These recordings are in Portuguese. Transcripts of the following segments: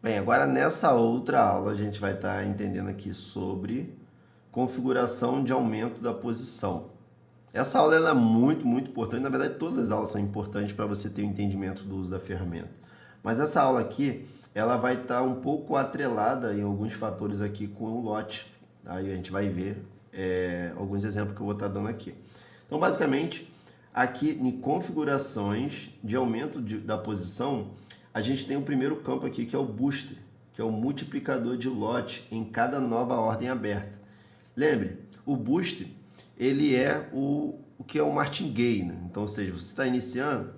Bem, agora nessa outra aula a gente vai estar entendendo aqui sobre configuração de aumento da posição. Essa aula ela é muito importante, na verdade todas as aulas são importantes para você ter o entendimento do uso da ferramenta. Mas essa aula aqui, ela vai estar um pouco atrelada em alguns fatores aqui com o lote. Aí a gente vai ver alguns exemplos que eu vou estar dando aqui. Então basicamente, aqui em configurações de aumento da posição, a gente tem o primeiro campo aqui, que é o booster, que é o multiplicador de lote em cada nova ordem aberta. Lembre, o booster, ele é o que é o martingale, né? Então, ou seja, você está iniciando,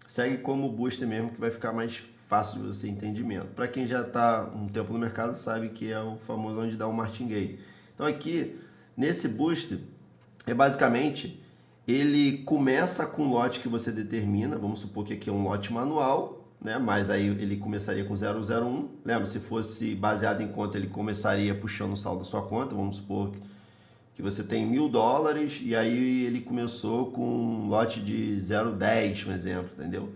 segue como booster mesmo, que vai ficar mais fácil de você entendimento. Para quem já está um tempo no mercado, sabe que é o famoso onde dá o martingale. Então, aqui, nesse booster, é basicamente, ele começa com o lote que você determina, vamos supor que aqui é um lote manual, né? Mas aí ele começaria com 001. Lembra, se fosse baseado em conta, ele começaria puxando o saldo da sua conta. Vamos supor que você tem $1.000 e aí ele começou com um lote de 0,10, um exemplo, entendeu?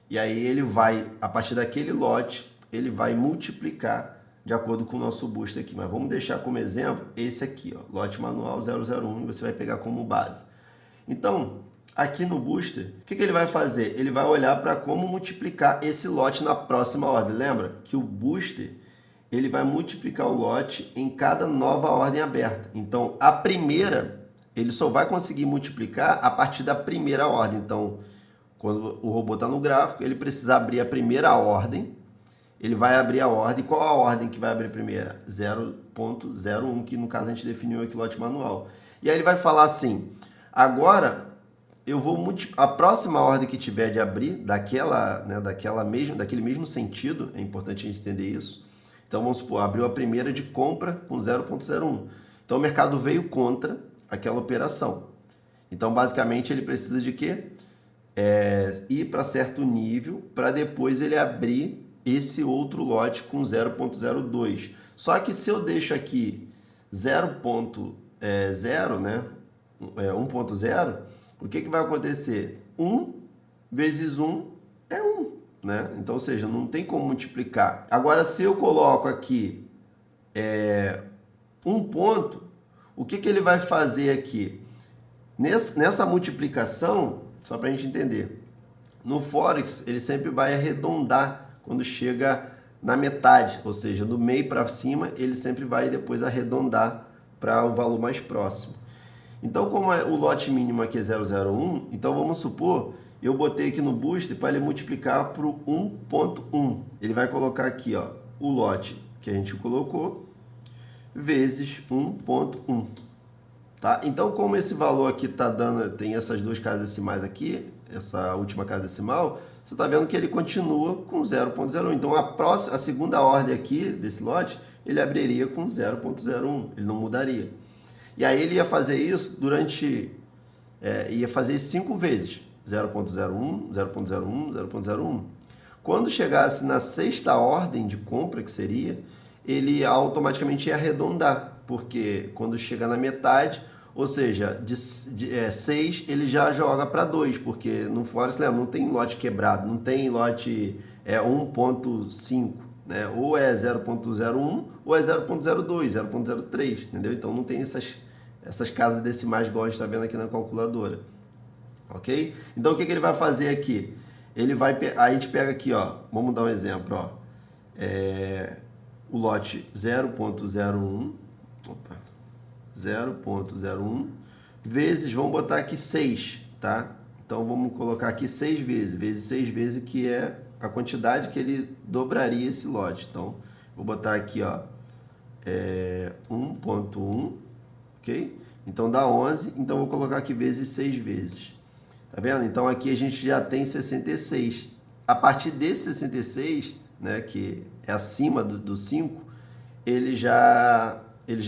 E aí ele vai, a partir daquele lote, ele vai multiplicar de acordo com o nosso booster aqui. Mas vamos deixar como exemplo esse aqui, ó, lote manual 001, e você vai pegar como base. Então, aqui no booster, o que ele vai fazer? Ele vai olhar para como multiplicar esse lote na próxima ordem. Lembra que o booster, ele vai multiplicar o lote em cada nova ordem aberta. Então, a primeira, ele só vai conseguir multiplicar a partir da primeira ordem. Então, quando o robô está no gráfico, ele precisa abrir a primeira ordem. Ele vai abrir a ordem. Qual a ordem que vai abrir primeira? 0.01, que no caso a gente definiu aqui lote manual. E aí ele vai falar assim: agora eu vou a próxima ordem que tiver de abrir daquele mesmo sentido, é importante a gente entender isso. Então vamos supor, abriu a primeira de compra com 0.01. Então o mercado veio contra aquela operação. Então basicamente ele precisa de quê? Ir para certo nível para depois ele abrir esse outro lote com 0.02. Só que se eu deixo aqui 0.0, né? 1.0, o que vai acontecer? 1 vezes 1 é 1, né? Então, ou seja, não tem como multiplicar. Agora, se eu coloco aqui um ponto, o que ele vai fazer aqui? Nessa multiplicação, só para a gente entender, no Forex ele sempre vai arredondar quando chega na metade, ou seja, do meio para cima, ele sempre vai depois arredondar para o valor mais próximo. Então, como o lote mínimo aqui é 001, então vamos supor, eu botei aqui no booster para ele multiplicar para o 1.1. Ele vai colocar aqui, ó, o lote que a gente colocou, vezes 1.1. Tá? Então, como esse valor aqui tá dando, tem essas duas casas decimais aqui, essa última casa decimal, você está vendo que ele continua com 0.01. Então, a segunda ordem aqui desse lote, ele abriria com 0.01, ele não mudaria. E aí ele ia fazer isso ia fazer isso 5 vezes, 0.01, 0.01, 0.01. Quando chegasse na sexta ordem de compra, que seria, ele automaticamente ia arredondar, porque quando chega na metade, ou seja, de 6 ele já joga para 2, porque no Forex, lembra, não tem lote quebrado, não tem lote 1.5, né? Ou é 0.01 ou é 0.02, 0.03, entendeu? Então não tem essas casas decimais igual a gente está vendo aqui na calculadora, ok? Então o que ele vai fazer aqui? A gente pega aqui, ó, vamos dar um exemplo, ó, o lote 0.01, 0.01 vezes, vamos botar aqui 6, tá? Então vamos colocar aqui 6 vezes 6 vezes, que é a quantidade que ele dobraria esse lote. Então, vou botar aqui, ó, 1.1, ok? Então dá 11, então vou colocar aqui vezes 6 vezes. Tá vendo? Então aqui a gente já tem 66. A partir desse 66, né, que é acima do 5, ele já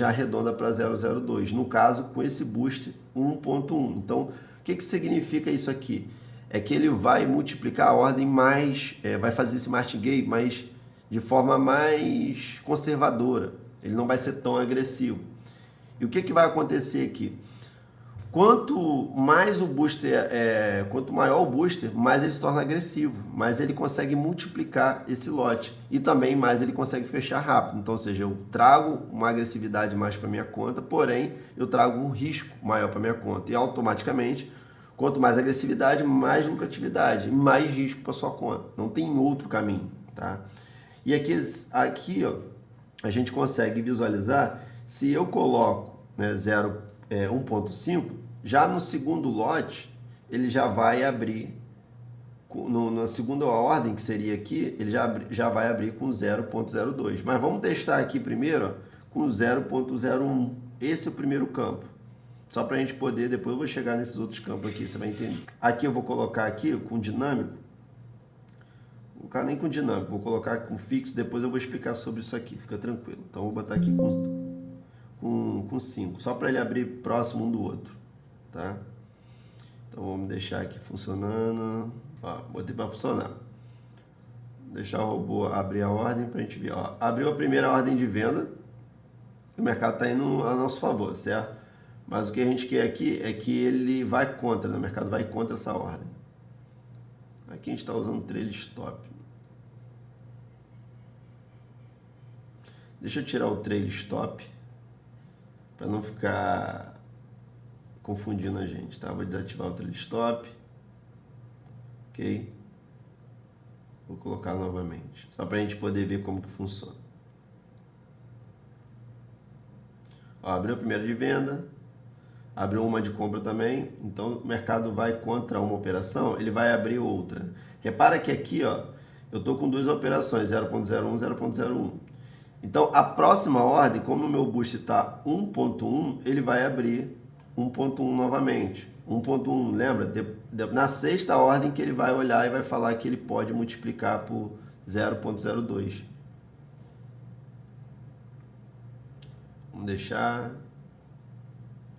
arredonda para 002. No caso, com esse boost 1.1. Então, o que significa isso aqui? É que ele vai multiplicar a ordem vai fazer esse martingale de forma mais conservadora. Ele não vai ser tão agressivo. E o que vai acontecer aqui? Quanto maior o booster, mais ele se torna agressivo, mais ele consegue multiplicar esse lote e também mais ele consegue fechar rápido. Então, ou seja, eu trago uma agressividade mais para minha conta, porém eu trago um risco maior para minha conta e automaticamente, quanto mais agressividade, mais lucratividade, mais risco para sua conta. Não tem outro caminho, tá? E aqui ó, a gente consegue visualizar se eu coloco, né, 1.5, já no segundo lote, ele já vai abrir, na segunda ordem, que seria aqui, ele já vai abrir com 0.02. Mas vamos testar aqui primeiro ó, com 0.01. Esse é o primeiro campo. Só para a gente poder, depois eu vou chegar nesses outros campos aqui, você vai entender. Aqui eu vou colocar aqui com dinâmico. Não vou colocar nem com dinâmico, vou colocar com fixo, depois eu vou explicar sobre isso aqui, fica tranquilo. Então eu vou botar aqui com 5, só para ele abrir próximo um do outro. Tá? Então vamos deixar aqui funcionando. Ó, botei para funcionar. Deixar o robô abrir a ordem para a gente ver. Ó, abriu a primeira ordem de venda. O mercado está indo a nosso favor, certo? Mas o que a gente quer aqui é que ele vai contra, né? O mercado vai contra essa ordem. Aqui a gente está usando trail stop. Deixa eu tirar o trail stop para não ficar confundindo a gente, tá? Vou desativar o trail stop, ok? Vou colocar novamente, só para a gente poder ver como que funciona. Ó, abriu a primeira de venda, abriu uma de compra também, então o mercado vai contra uma operação, ele vai abrir outra. Repara que aqui, ó, eu tô com duas operações, 0.01, 0.01. Então a próxima ordem, como o meu boost está 1.1, ele vai abrir 1.1 novamente. 1.1, lembra? Na sexta ordem que ele vai olhar e vai falar que ele pode multiplicar por 0.02. Vamos deixar.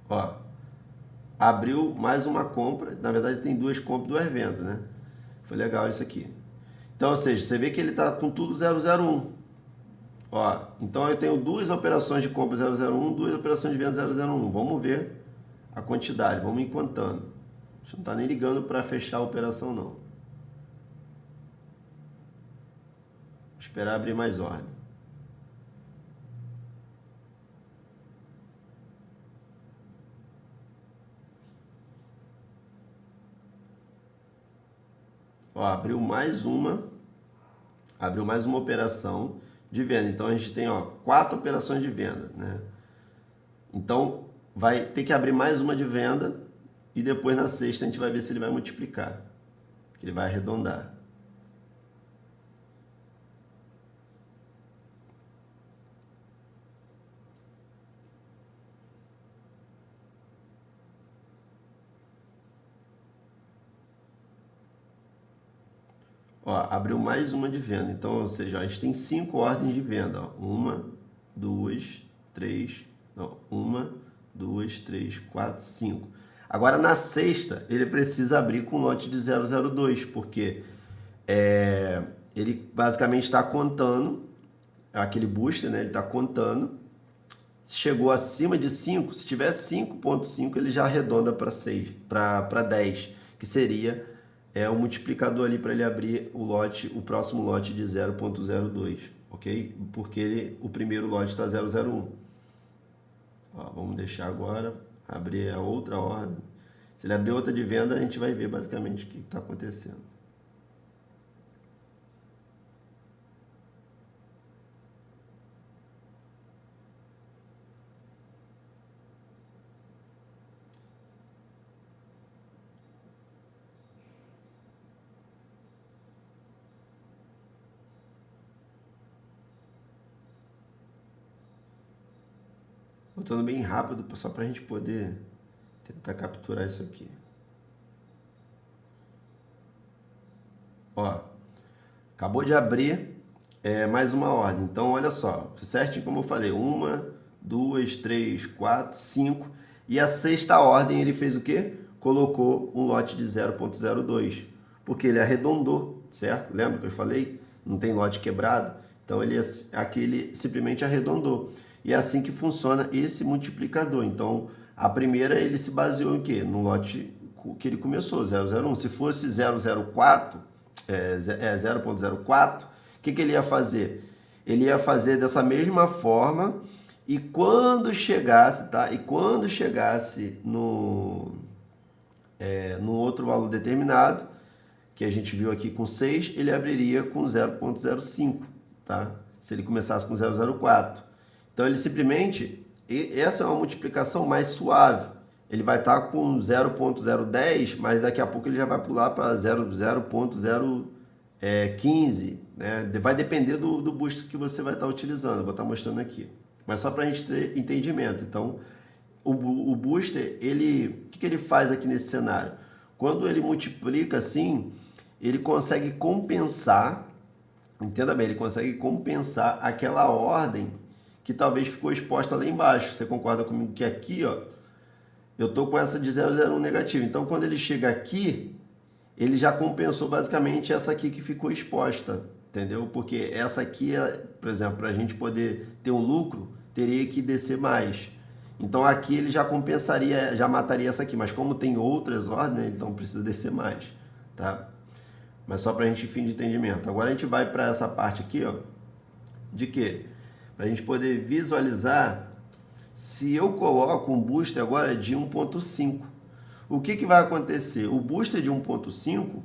Ó, abriu mais uma compra. Na verdade tem duas compras, duas vendas, né? Foi legal isso aqui. Então, ou seja, você vê que ele está com tudo 001. Ó, então eu tenho duas operações de compra 001, duas operações de venda 001. Vamos ver a quantidade, vamos ir contando. A gente não está nem ligando para fechar a operação, não. Vou esperar abrir mais ordem. Ó, abriu mais uma operação de venda. Então a gente tem, ó, 4 operações de venda, né? Então vai ter que abrir mais uma de venda e depois na sexta a gente vai ver se ele vai multiplicar, que ele vai arredondar. Ó, abriu mais uma de venda. Então, ou seja, a gente tem 5 ordens de venda. Ó. 1, 2, 3, não, 1, 2, 3, 4, 5. Agora, na sexta, ele precisa abrir com lote de 002, porque ele basicamente está contando, aquele booster, né? Ele está contando, chegou acima de 5, se tiver 5.5, ele já arredonda para 6, para 10, que seria o multiplicador ali para ele abrir o próximo lote de 0.02, ok? Porque o primeiro lote está 001. Ó, vamos deixar agora, abrir a outra ordem. Se ele abrir outra de venda, a gente vai ver basicamente o que está acontecendo. Botando bem rápido, só para a gente poder tentar capturar isso aqui. Ó, acabou de abrir mais uma ordem. Então, olha só, certinho como eu falei, 1, 2, 3, 4, 5. E a sexta ordem ele fez o quê? Colocou um lote de 0.02, porque ele arredondou, certo? Lembra que eu falei? Não tem lote quebrado. Então, aqui ele simplesmente arredondou. E é assim que funciona esse multiplicador. Então, A primeira ele se baseou em quê? No lote que ele começou, 001. Se fosse 004, 0.04, o que ele ia fazer? Ele ia fazer dessa mesma forma e quando chegasse, tá? E quando chegasse no outro valor determinado, que a gente viu aqui com 6, ele abriria com 0.05, tá? Se ele começasse com 004. Então ele simplesmente, essa é uma multiplicação mais suave. Ele vai estar com 0.010, mas daqui a pouco ele já vai pular para 0.015, né? Vai depender do booster que você vai estar utilizando. Eu vou estar mostrando aqui. Mas só para a gente ter entendimento. Então, o booster, o que ele faz aqui nesse cenário? Quando ele multiplica assim, ele consegue compensar, entenda bem, ele consegue compensar aquela ordem que talvez ficou exposta lá embaixo. Você concorda comigo que aqui, ó, eu estou com essa de 001 negativo. Então, quando ele chega aqui, ele já compensou basicamente essa aqui que ficou exposta, entendeu? Porque essa aqui, por exemplo, para a gente poder ter um lucro, teria que descer mais. Então, aqui ele já compensaria, já mataria essa aqui. Mas como tem outras ordens, então precisa descer mais, tá? Mas só para a gente fim de entendimento. Agora a gente vai para essa parte aqui, ó, de quê? Para a gente poder visualizar se eu coloco um booster agora de 1.5. O que vai acontecer? O booster de 1.5,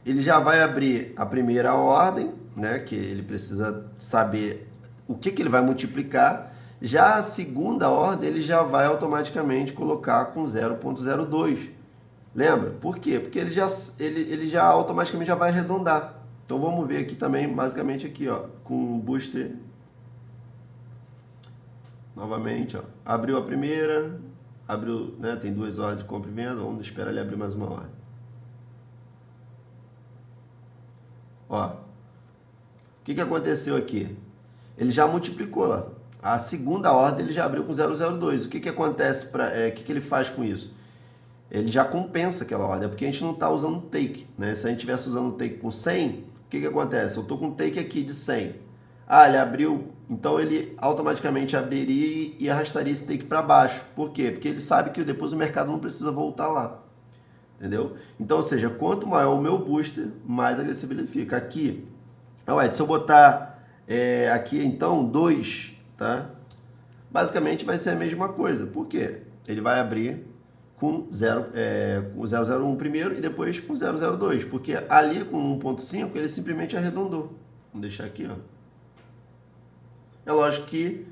ele já vai abrir a primeira ordem, né, que ele precisa saber o que ele vai multiplicar. Já a segunda ordem, ele já vai automaticamente colocar com 0.02. Lembra? Por quê? Porque ele já automaticamente já vai arredondar. Então vamos ver aqui também, basicamente aqui, ó, com o booster. Novamente, ó, abriu a primeira, abriu, né, tem duas ordens de compra e venda, vamos esperar ele abrir mais uma ordem. Ó, o que aconteceu aqui? Ele já multiplicou lá. A segunda ordem ele já abriu com 002. O que acontece, o que ele faz com isso? Ele já compensa aquela ordem, porque a gente não está usando take, né? Se a gente estivesse usando take com 100, o que acontece? Eu estou com um take aqui de 100. Ah, ele abriu, então ele automaticamente abriria e arrastaria esse take para baixo. Por quê? Porque ele sabe que depois o mercado não precisa voltar lá. Entendeu? Então, ou seja, quanto maior o meu booster, mais agressivo ele fica. Aqui, se eu botar aqui então 2, tá? Basicamente vai ser a mesma coisa. Por quê? Ele vai abrir com 001 primeiro e depois com 002. Porque ali com 1.5 ele simplesmente arredondou. Vamos deixar aqui, ó. É lógico que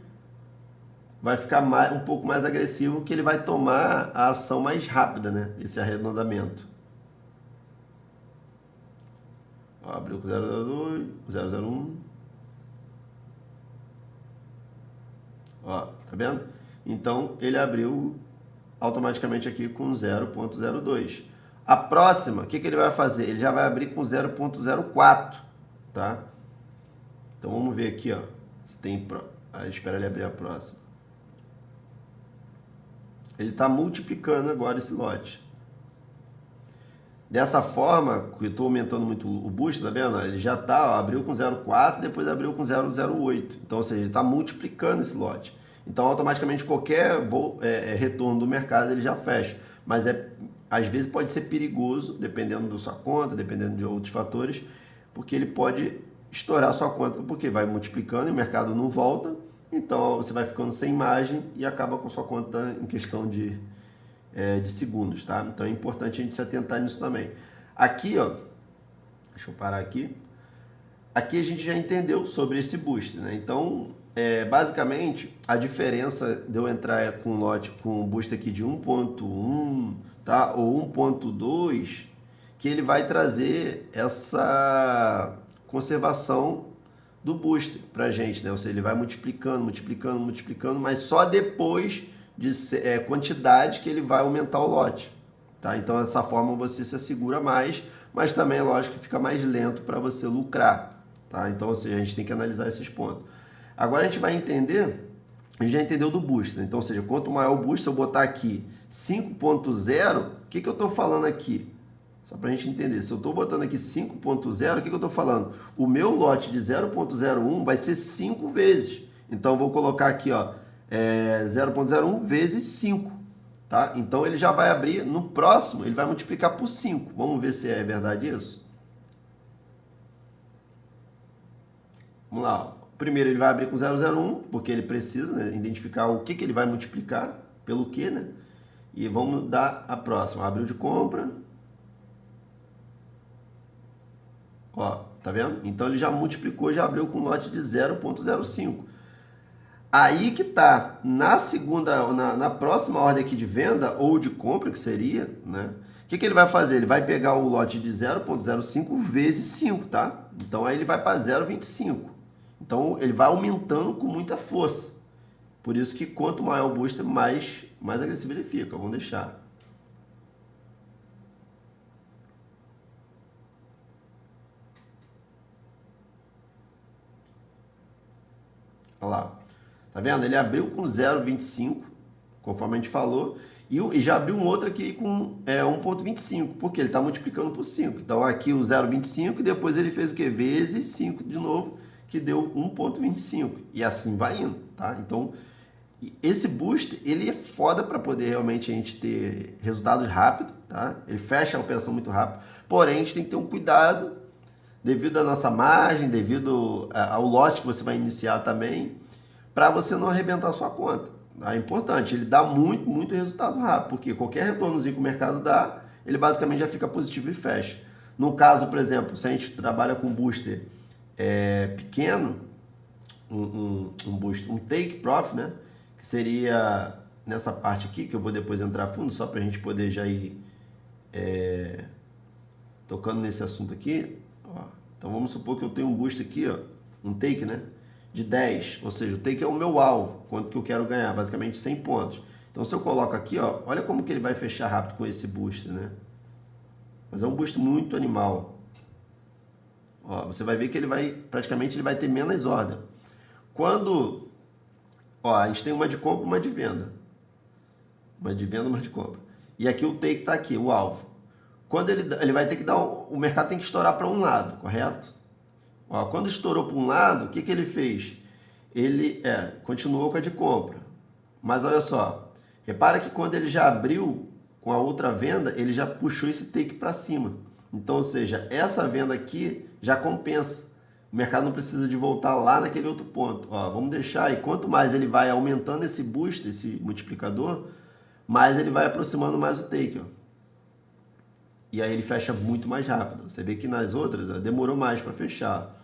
vai ficar um pouco mais agressivo, que ele vai tomar a ação mais rápida, né? Esse arredondamento. Ó, abriu com 002, 001. Ó, tá vendo? Então, ele abriu automaticamente aqui com 0.02. A próxima, o que ele vai fazer? Ele já vai abrir com 0.04, tá? Então, vamos ver aqui, ó. Se tem... Aí, espera ele abrir a próxima. Ele está multiplicando agora esse lote. Dessa forma, que eu estou aumentando muito o boost, tá vendo? Ele já tá, ó, abriu com 0,4, depois abriu com 0,08. Então, ou seja, ele está multiplicando esse lote. Então, automaticamente, qualquer retorno do mercado, ele já fecha. Mas, às vezes, pode ser perigoso, dependendo da sua conta, dependendo de outros fatores, porque ele pode estourar a sua conta, porque vai multiplicando e o mercado não volta. Então, você vai ficando sem margem e acaba com a sua conta em questão de segundos, tá? Então, é importante a gente se atentar nisso também. Aqui, ó, deixa eu parar aqui. Aqui a gente já entendeu sobre esse boost, né? Então, basicamente, a diferença de eu entrar com um lote com um boost aqui de 1.1, tá? Ou 1.2, que ele vai trazer essa conservação do booster pra gente, né? Ou seja, ele vai multiplicando, multiplicando, multiplicando, mas só depois de quantidade que ele vai aumentar o lote, tá? Então, dessa forma você se assegura mais, mas também é lógico que fica mais lento para você lucrar, tá? Então, ou seja, a gente tem que analisar esses pontos. Agora a gente vai entender, a gente já entendeu do booster, então, ou seja, quanto maior o booster, se eu botar aqui 5.0, o que eu estou falando aqui? Só para a gente entender, se eu estou botando aqui 5.0, o que eu estou falando? O meu lote de 0.01 vai ser 5 vezes. Então, eu vou colocar aqui, ó, 0.01 vezes 5, tá? Então ele já vai abrir, no próximo ele vai multiplicar por 5. Vamos ver se é verdade isso? Vamos lá. Primeiro ele vai abrir com 001, porque ele precisa, né, identificar o que ele vai multiplicar, pelo que, né? E vamos dar a próxima. Abriu de compra. Ó, tá vendo? Então ele já multiplicou, já abriu com um lote de 0,05. Aí que tá, na segunda, na próxima ordem aqui de venda ou de compra, que seria, né? O que ele vai fazer? Ele vai pegar o lote de 0,05 vezes 5, tá? Então aí ele vai para 0,25. Então ele vai aumentando com muita força. Por isso que quanto maior o booster, mais agressivo ele fica. Vamos deixar. Olha lá. Tá vendo? Ele abriu com 0,25, conforme a gente falou, e já abriu um outro aqui com 1,25, porque ele está multiplicando por 5. Então aqui o 0,25 e depois ele fez o quê? Vezes 5 de novo, que deu 1,25. E assim vai indo, tá? Então esse booster, ele é foda para poder realmente a gente ter resultados rápidos, tá? Ele fecha a operação muito rápido, porém a gente tem que ter um cuidado devido à nossa margem, devido ao lote que você vai iniciar também, para você não arrebentar a sua conta. É importante, ele dá muito resultado rápido, porque qualquer retornozinho que o mercado dá, ele basicamente já fica positivo e fecha. No caso, por exemplo, se a gente trabalha com booster pequeno, um take profit, né? Que seria nessa parte aqui, que eu vou depois entrar a fundo, só para a gente poder já ir tocando nesse assunto aqui. Ó. Então vamos supor que eu tenho um booster aqui, ó, um take, né? De 10, ou seja, o take é o meu alvo, quanto que eu quero ganhar, basicamente 100 pontos. Então se eu coloco aqui, ó, olha como que ele vai fechar rápido com esse booster, né? Mas é um booster muito animal. Ó, você vai ver que ele vai, praticamente ele vai ter menos ordem. Quando, ó, a gente tem uma de compra e uma de venda. Uma de venda, uma de compra. E aqui o take está aqui, o alvo. Quando ele vai ter que dar, o mercado tem que estourar para um lado, correto? Ó, quando estourou para um lado, o que ele fez? Ele continuou com a de compra. Mas olha só, repara que quando ele já abriu com a outra venda, ele já puxou esse take para cima. Então, ou seja, essa venda aqui já compensa. O mercado não precisa de voltar lá naquele outro ponto. Ó, vamos deixar, e quanto mais ele vai aumentando esse boost, esse multiplicador, mais ele vai aproximando mais o take. Ó. E aí ele fecha muito mais rápido. Você vê que nas outras demorou mais para fechar.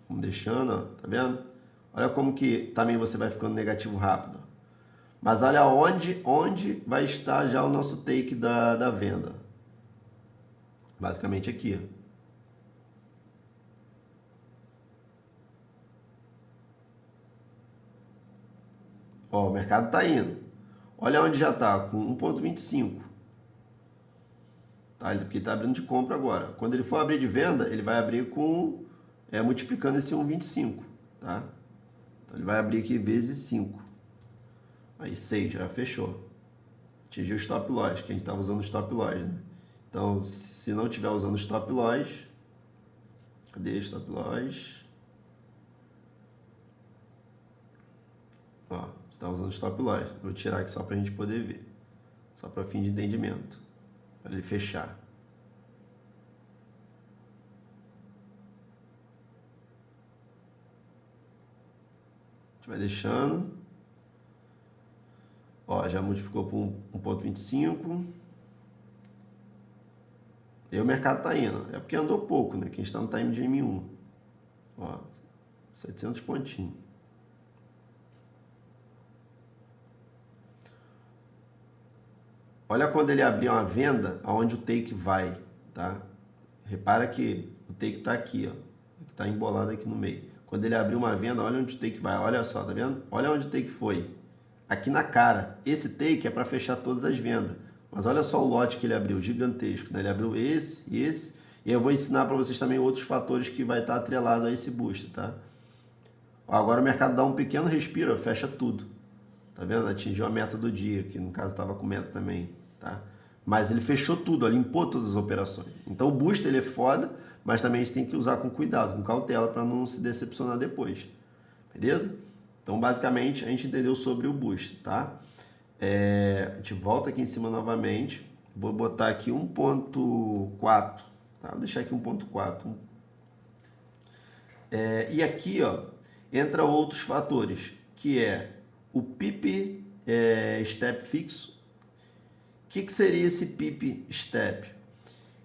Vamos deixando, ó, tá vendo? Olha como que também você vai ficando negativo rápido. Mas olha onde vai estar já o nosso take da venda. Basicamente aqui. Ó, o mercado está indo. Olha onde já está, com 1,25. Tá? Porque está abrindo de compra agora. Quando ele for abrir de venda, ele vai abrir com multiplicando esse 1,25. Tá? Então ele vai abrir aqui vezes 5. Aí 6, já fechou. Atingiu o stop loss, que a gente estava usando o stop loss, né? Então, se não estiver usando o stop loss, cadê o stop loss? Ó, está usando o stop loss. Vou tirar aqui só para a gente poder ver. Só para fim de entendimento. Para ele fechar. A gente vai deixando. Ó, já multiplicou por 1,25. E aí o mercado está indo. É porque andou pouco, né? Que a gente está no time de M1. Ó, 700 pontinhos. Olha quando ele abrir uma venda, aonde o take vai, tá? Repara que o take está aqui, ó. Está embolado aqui no meio. Quando ele abrir uma venda, olha onde o take vai. Olha só, tá vendo? Olha onde o take foi. Aqui na cara. Esse take é para fechar todas as vendas. Mas olha só o lote que ele abriu, gigantesco. Né? Ele abriu esse e esse. E eu vou ensinar para vocês também outros fatores que vai estar atrelado a esse booster, tá? Ó, agora o mercado dá um pequeno respiro, fecha tudo. Tá vendo? Atingiu a meta do dia, que no caso estava com meta também, tá? Mas ele fechou tudo, ó, limpou todas as operações. Então o booster ele é foda, mas também a gente tem que usar com cuidado, com cautela, para não se decepcionar depois. Beleza? Então, basicamente, a gente entendeu sobre o boost, tá? A gente volta aqui em cima novamente. Vou botar aqui 1.4, tá? Vou deixar aqui 1.4. E aqui, ó, entra outros fatores, que é o PIP step fixo. O que seria esse PIP step?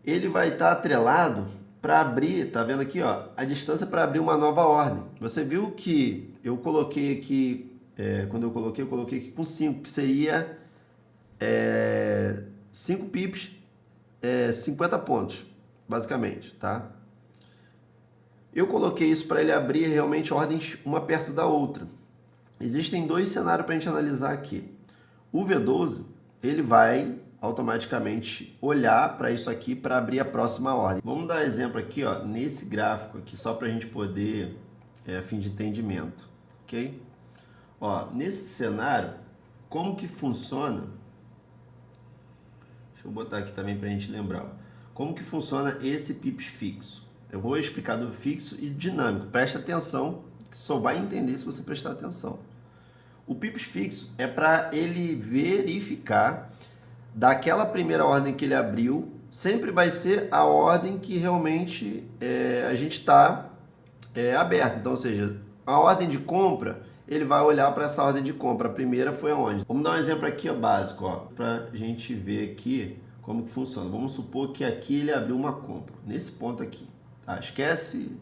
Ele vai estar atrelado para abrir, tá vendo aqui, ó, a distância para abrir uma nova ordem. Você viu que eu coloquei aqui, quando eu coloquei aqui com 5, que seria 5 pips, 50 pontos, basicamente, tá? Eu coloquei isso para ele abrir realmente ordens uma perto da outra. Existem dois cenários para a gente analisar aqui. O V12, ele vai automaticamente olhar para isso aqui para abrir a próxima ordem. Vamos dar exemplo aqui, ó, nesse gráfico aqui, só para a gente poder, a fim de entendimento, ok? Ó, nesse cenário, como que funciona? Deixa eu botar aqui também para a gente lembrar. Ó. Como que funciona esse pips fixo? Eu vou explicar do fixo e dinâmico. Presta atenção, que só vai entender se você prestar atenção. O pips fixo é para ele verificar daquela primeira ordem que ele abriu, sempre vai ser a ordem que realmente a gente está aberto. Então, ou seja, a ordem de compra, ele vai olhar para essa ordem de compra. A primeira foi aonde? Vamos dar um exemplo aqui, ó, básico, para a gente ver aqui como que funciona. Vamos supor que aqui ele abriu uma compra, nesse ponto aqui. Tá? Esquece,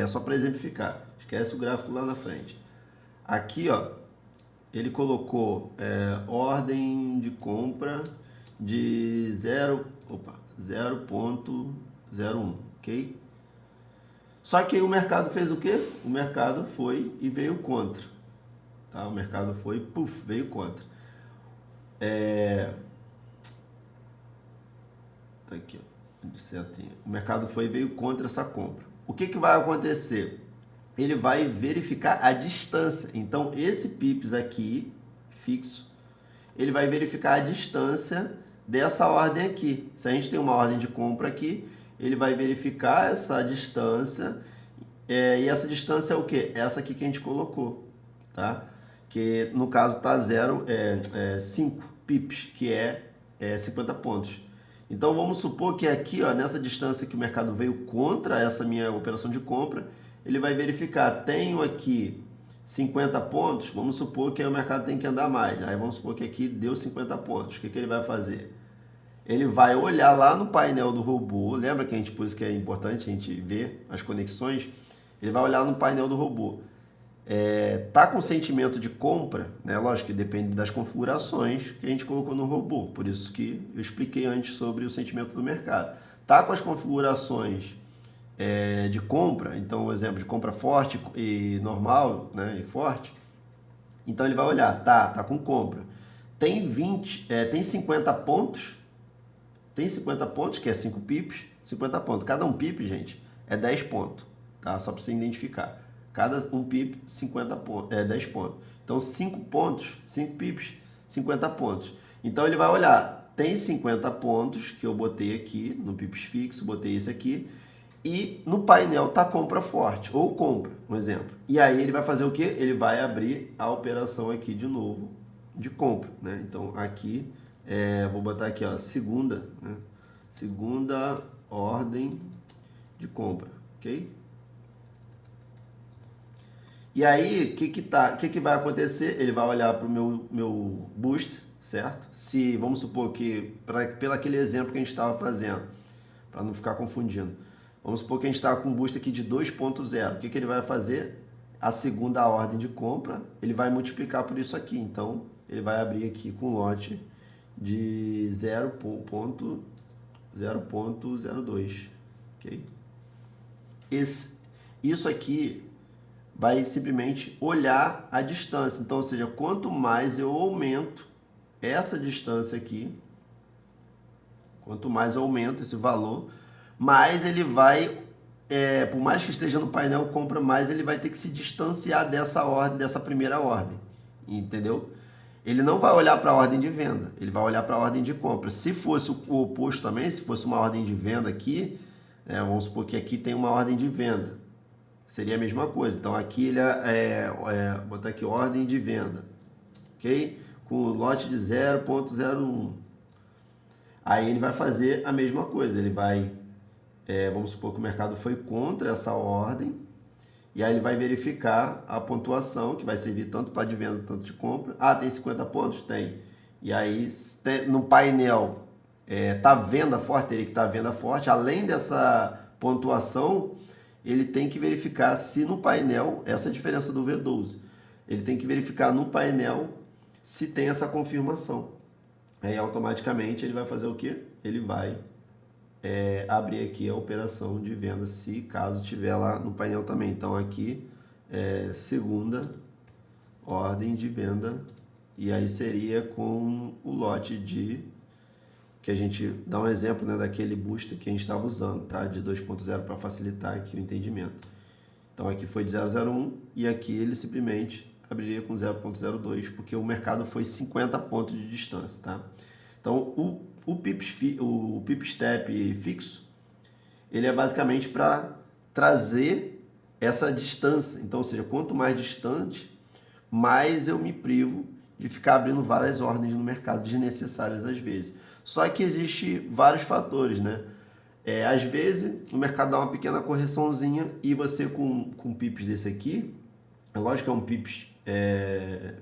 só para exemplificar, esquece o gráfico lá na frente. Aqui, ó, ele colocou ordem de compra de 0.01, ok? Só que aí o mercado fez o quê? O mercado foi e veio contra. Tá? O mercado foi, veio contra. Tá aqui, ó. O mercado foi e veio contra essa compra. O que vai acontecer? Ele vai verificar a distância. Então, esse pips aqui, fixo, ele vai verificar a distância dessa ordem aqui. Se a gente tem uma ordem de compra aqui, ele vai verificar essa distância. E essa distância é o quê? Essa aqui que a gente colocou, tá? Que no caso está 5 pips, que é 50 pontos. Então, vamos supor que aqui, ó, nessa distância que o mercado veio contra essa minha operação de compra, ele vai verificar, tenho aqui 50 pontos, vamos supor que aí o mercado tem que andar mais. Aí vamos supor que aqui deu 50 pontos. O que ele vai fazer? Ele vai olhar lá no painel do robô, lembra que por isso que é importante a gente ver as conexões? Ele vai olhar no painel do robô. Tá com sentimento de compra, né? Lógico que depende das configurações que a gente colocou no robô, por isso que eu expliquei antes sobre o sentimento do mercado. Tá com as configurações de compra, então o exemplo de compra forte e normal, né, e forte, então ele vai olhar, tá com compra, tem 50 pontos, que é 5 pips, 50 pontos, cada um pip, gente, é 10 pontos, tá, só para você identificar, cada um pip, 50 pontos, 10 pontos, então 5 pontos, 5 pips, 50 pontos, então ele vai olhar, tem 50 pontos, que eu botei aqui, no pips fixo, botei esse aqui, e no painel tá compra forte, ou compra, um exemplo. E aí ele vai fazer o quê? Ele vai abrir a operação aqui de novo, de compra, né? Então aqui, vou botar aqui, ó, segunda, né? Segunda ordem de compra, ok? E aí, o que vai acontecer? Ele vai olhar para o meu boost, certo? Se, vamos supor que, pelo aquele exemplo que a gente estava fazendo, para não ficar confundindo, vamos supor que a gente está com um boost aqui de 2.0. O que ele vai fazer? A segunda ordem de compra, ele vai multiplicar por isso aqui. Então, ele vai abrir aqui com um lote de 0.02. Okay? Isso aqui vai simplesmente olhar a distância. Então, ou seja, quanto mais eu aumento essa distância aqui, quanto mais eu aumento esse valor, mais ele vai, por mais que esteja no painel compra, mais ele vai ter que se distanciar dessa ordem, dessa primeira ordem, entendeu? Ele não vai olhar para a ordem de venda, ele vai olhar para a ordem de compra. Se fosse o oposto também, se fosse uma ordem de venda aqui, vamos supor que aqui tem uma ordem de venda, seria a mesma coisa. Então aqui ele vou botar aqui ordem de venda, ok? Com o lote de 0,01. Aí ele vai fazer a mesma coisa, ele vai, vamos supor que o mercado foi contra essa ordem, e aí ele vai verificar a pontuação, que vai servir tanto para de venda, tanto de compra. Ah, tem 50 pontos? Tem. E aí no painel tá venda forte, teria que estar venda forte, além dessa pontuação, ele tem que verificar se no painel, essa é a diferença do V12, ele tem que verificar no painel se tem essa confirmação. Aí automaticamente ele vai fazer o quê? Ele vai abrir aqui a operação de venda, se caso tiver lá no painel também. Então aqui segunda ordem de venda, e aí seria com o lote que a gente dá um exemplo, né, daquele booster que a gente estava usando, tá? De 2.0 para facilitar aqui o entendimento. Então aqui foi de 0,01 e aqui ele simplesmente abriria com 0,02, porque o mercado foi 50 pontos de distância, tá? Então o pipstep fixo, ele é basicamente para trazer essa distância. Então, ou seja, quanto mais distante, mais eu me privo de ficar abrindo várias ordens no mercado desnecessárias às vezes. Só que existe vários fatores, né? Às vezes o mercado dá uma pequena correçãozinha e você com pips desse aqui, é lógico que é um pips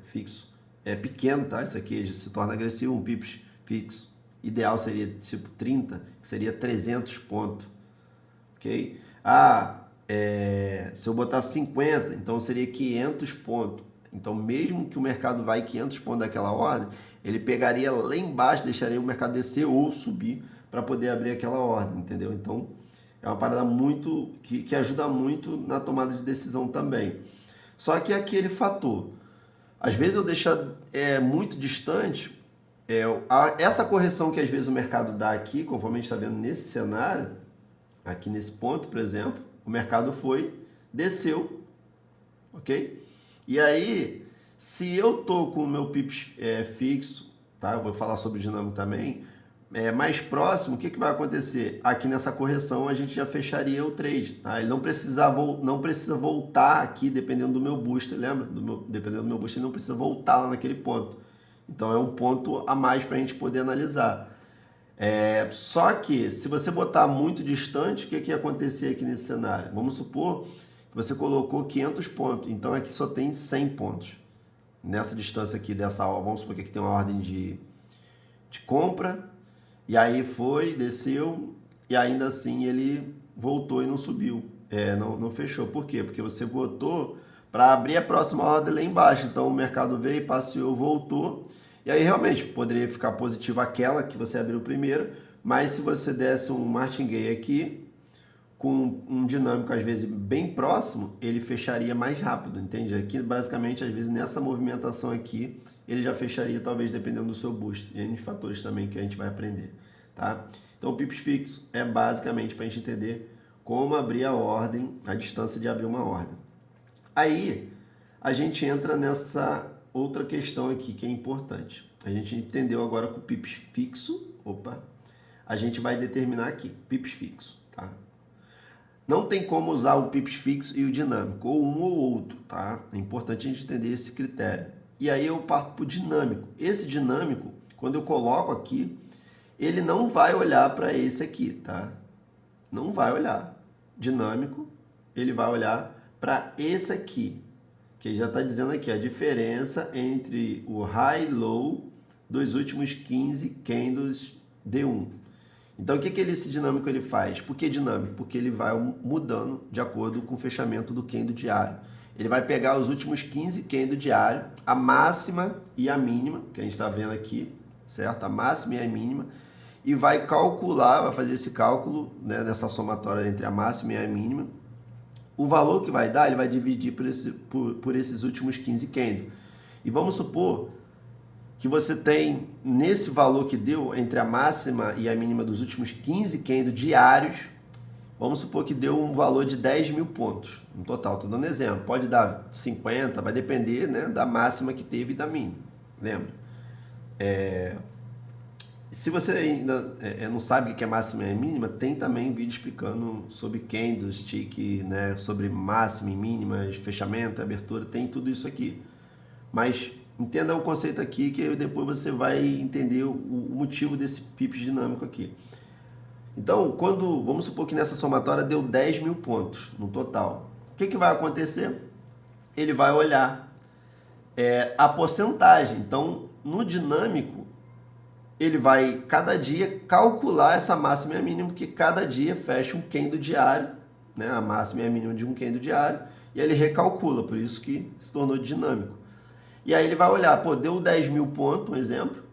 fixo, pequeno, tá? Isso aqui se torna agressivo, um pips fixo. Ideal seria tipo 30, que seria 300 pontos, ok? Se eu botar 50, então seria 500 pontos. Então, mesmo que o mercado vai 500 pontos daquela ordem, ele pegaria lá embaixo, deixaria o mercado descer ou subir para poder abrir aquela ordem, entendeu? Então, é uma parada muito que ajuda muito na tomada de decisão também. Só que aquele fator, às vezes eu deixo muito distante, essa correção que às vezes o mercado dá aqui, conforme a gente está vendo nesse cenário, aqui nesse ponto, por exemplo, o mercado desceu, ok? E aí, se eu tô com o meu pips fixo, tá? Eu vou falar sobre o dinâmico também, mais próximo, o que vai acontecer? Aqui nessa correção a gente já fecharia o trade, tá? Ele não precisa voltar aqui dependendo do meu booster, lembra? Dependendo do meu booster, ele não precisa voltar lá naquele ponto. Então é um ponto a mais para a gente poder analisar. Só que se você botar muito distante, o que ia acontecer aqui nesse cenário? Vamos supor que você colocou 500 pontos, então aqui só tem 100 pontos. Nessa distância aqui dessa ordem, vamos supor que aqui tem uma ordem de compra, e aí desceu, e ainda assim ele voltou e não subiu, não fechou. Por quê? Porque você botou para abrir a próxima ordem lá embaixo, então o mercado veio, passeou, voltou, e aí realmente poderia ficar positivo aquela que você abriu primeiro, mas se você desse um martingale aqui, com um dinâmico às vezes bem próximo, ele fecharia mais rápido, entende? Aqui basicamente, às vezes nessa movimentação aqui, ele já fecharia talvez dependendo do seu boost, e N fatores também que a gente vai aprender, tá? Então o pips fixo é basicamente para a gente entender como abrir a ordem, a distância de abrir uma ordem. Aí a gente entra nessa outra questão aqui que é importante. A gente entendeu agora que o pips fixo, a gente vai determinar aqui, pips fixo, tá? Não tem como usar o pips fixo e o dinâmico, ou um ou outro, tá? É importante a gente entender esse critério. E aí eu parto para o dinâmico. Esse dinâmico, quando eu coloco aqui, ele não vai olhar para esse aqui, tá? Não vai olhar. Dinâmico, ele vai olhar para esse aqui, que já está dizendo aqui a diferença entre o high e low dos últimos 15 candles D1. Então, o que esse dinâmico ele faz? Por que dinâmico? Porque ele vai mudando de acordo com o fechamento do candle diário. Ele vai pegar os últimos 15 candles diário, a máxima e a mínima, que a gente está vendo aqui, certo? A máxima e a mínima, e vai calcular, vai fazer esse cálculo, né, dessa somatória entre a máxima e a mínima. O valor que vai dar, ele vai dividir por esses últimos 15 candles. E vamos supor que você tem, nesse valor que deu, entre a máxima e a mínima dos últimos 15 candles diários, vamos supor que deu um valor de 10 mil pontos no total. Estou dando exemplo. Pode dar 50, vai depender, né, da máxima que teve e da mínima. Lembra? Se você ainda não sabe o que é máxima e mínima, tem também vídeo explicando sobre candlestick, né, sobre máxima e mínimas, fechamento, abertura, tem tudo isso aqui. Mas entenda o conceito aqui que depois você vai entender o motivo desse pips dinâmico aqui. Então, vamos supor que nessa somatória deu 10 mil pontos no total. O que vai acontecer? Ele vai olhar a porcentagem. Então, no dinâmico, ele vai, cada dia, calcular essa máxima e a mínima, porque cada dia fecha um candle diário, né? A máxima e a mínima de um candle diário, e ele recalcula, por isso que se tornou dinâmico. E aí ele vai olhar, pô, deu 10 mil pontos, um exemplo,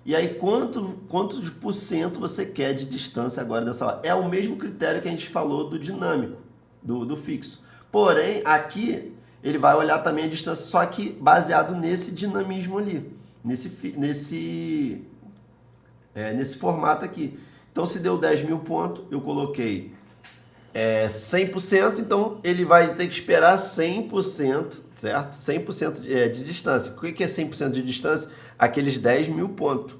e aí quantos de por cento você quer de distância agora dessa hora? É o mesmo critério que a gente falou do dinâmico, do fixo. Porém, aqui ele vai olhar também a distância, só que baseado nesse dinamismo ali, nesse formato aqui. Então, se deu 10 mil pontos, eu coloquei 100%, então ele vai ter que esperar 100%, certo? 100% de distância. O que é 100% de distância? Aqueles 10 mil pontos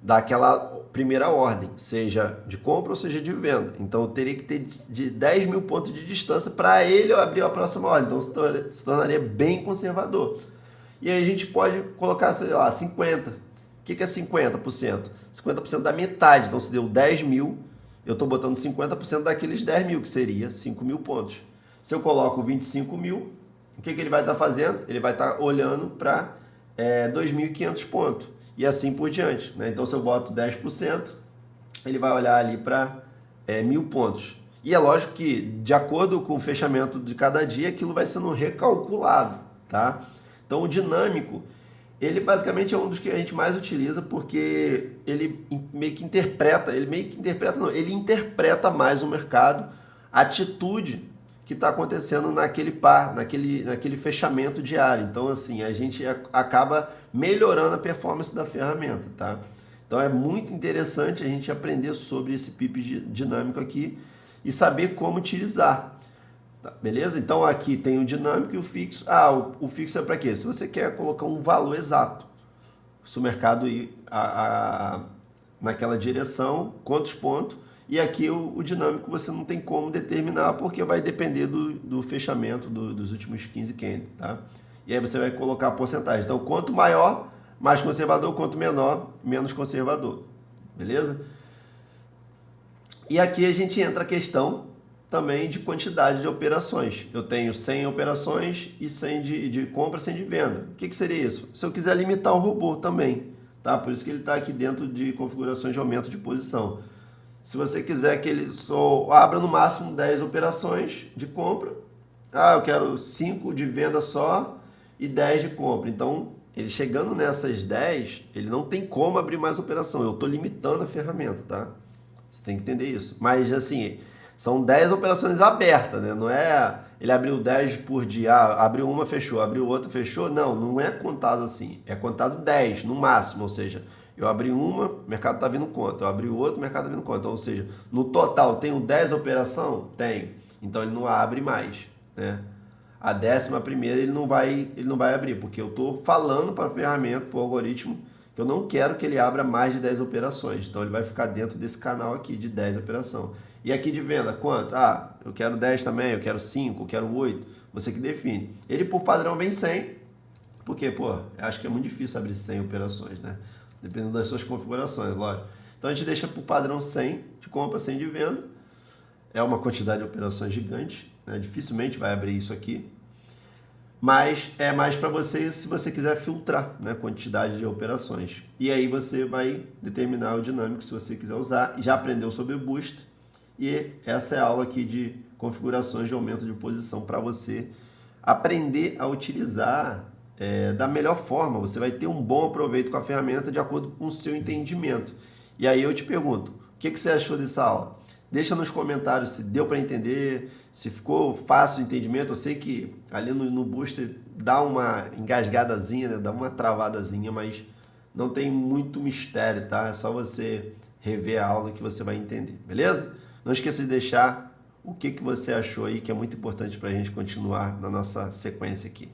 daquela primeira ordem, seja de compra ou seja de venda. Então, eu teria que ter de 10 mil pontos de distância para ele abrir a próxima ordem. Então, se tornaria bem conservador. E aí a gente pode colocar, sei lá, 50%. O que é 50%? 50% da metade. Então, se deu 10 mil, eu estou botando 50% daqueles 10 mil, que seria 5 mil pontos. Se eu coloco 25 mil, o que ele vai estar fazendo? Ele vai estar olhando para 2.500 pontos. E assim por diante, né? Então, se eu boto 10%, ele vai olhar ali para 1.000 pontos. E é lógico que, de acordo com o fechamento de cada dia, aquilo vai sendo recalculado, tá? Então, o dinâmico, ele basicamente é um dos que a gente mais utiliza porque ele interpreta mais o mercado, a atitude que está acontecendo naquele par, naquele fechamento diário. Então, assim, a gente acaba melhorando a performance da ferramenta, tá? Então, é muito interessante a gente aprender sobre esse PIP dinâmico aqui e saber como utilizar. Tá, beleza? Então aqui tem o dinâmico e o fixo. O fixo é para quê? Se você quer colocar um valor exato, se o mercado ir naquela direção, quantos pontos, e aqui o dinâmico você não tem como determinar, porque vai depender do fechamento dos últimos 15 candles, tá? E aí você vai colocar a porcentagem. Então, quanto maior, mais conservador, quanto menor, menos conservador. Beleza? E aqui a gente entra a questão também de quantidade de operações. Eu tenho 100 operações e 100 de compra, 100 de venda. O que seria isso? Se eu quiser limitar o robô também, tá? Por isso que ele está aqui dentro de configurações de aumento de posição. Se você quiser que ele só abra no máximo 10 operações de compra, eu quero 5 de venda só e 10 de compra. Então, ele chegando nessas 10, ele não tem como abrir mais operação. Eu estou limitando a ferramenta, tá? Você tem que entender isso. Mas, assim, são 10 operações abertas, né? Não é ele abriu 10 por dia, abriu uma, fechou, abriu outra, fechou. Não é contado assim. É contado 10 no máximo, ou seja, eu abri uma, o mercado está vindo conta. Eu abri outra, o mercado está vindo conta. Então, ou seja, no total, tenho 10 operações? Tenho. Então, ele não abre mais, né? A 11ª ele não vai abrir, porque eu estou falando para a ferramenta, para o algoritmo, que eu não quero que ele abra mais de 10 operações. Então, ele vai ficar dentro desse canal aqui de 10 operações. E aqui de venda, quanto? Eu quero 10 também, eu quero 5, eu quero 8. Você que define. Ele, por padrão, vem 100, porque, acho que é muito difícil abrir 100 operações, né? Dependendo das suas configurações, lógico. Então, a gente deixa por padrão 100 de compra, 100 de venda. É uma quantidade de operações gigante, né? Dificilmente vai abrir isso aqui. Mas é mais para você se você quiser filtrar, né, quantidade de operações. E aí você vai determinar o dinâmico se você quiser usar. Já aprendeu sobre o Boost. E essa é a aula aqui de configurações de aumento de posição para você aprender a utilizar da melhor forma. Você vai ter um bom proveito com a ferramenta de acordo com o seu entendimento. E aí eu te pergunto, o que você achou dessa aula? Deixa nos comentários se deu para entender, se ficou fácil o entendimento. Eu sei que ali no Booster dá uma engasgadazinha, né? Dá uma travadazinha, mas não tem muito mistério, tá? É só você rever a aula que você vai entender, beleza? Não esqueça de deixar o que você achou aí, que é muito importante para a gente continuar na nossa sequência aqui.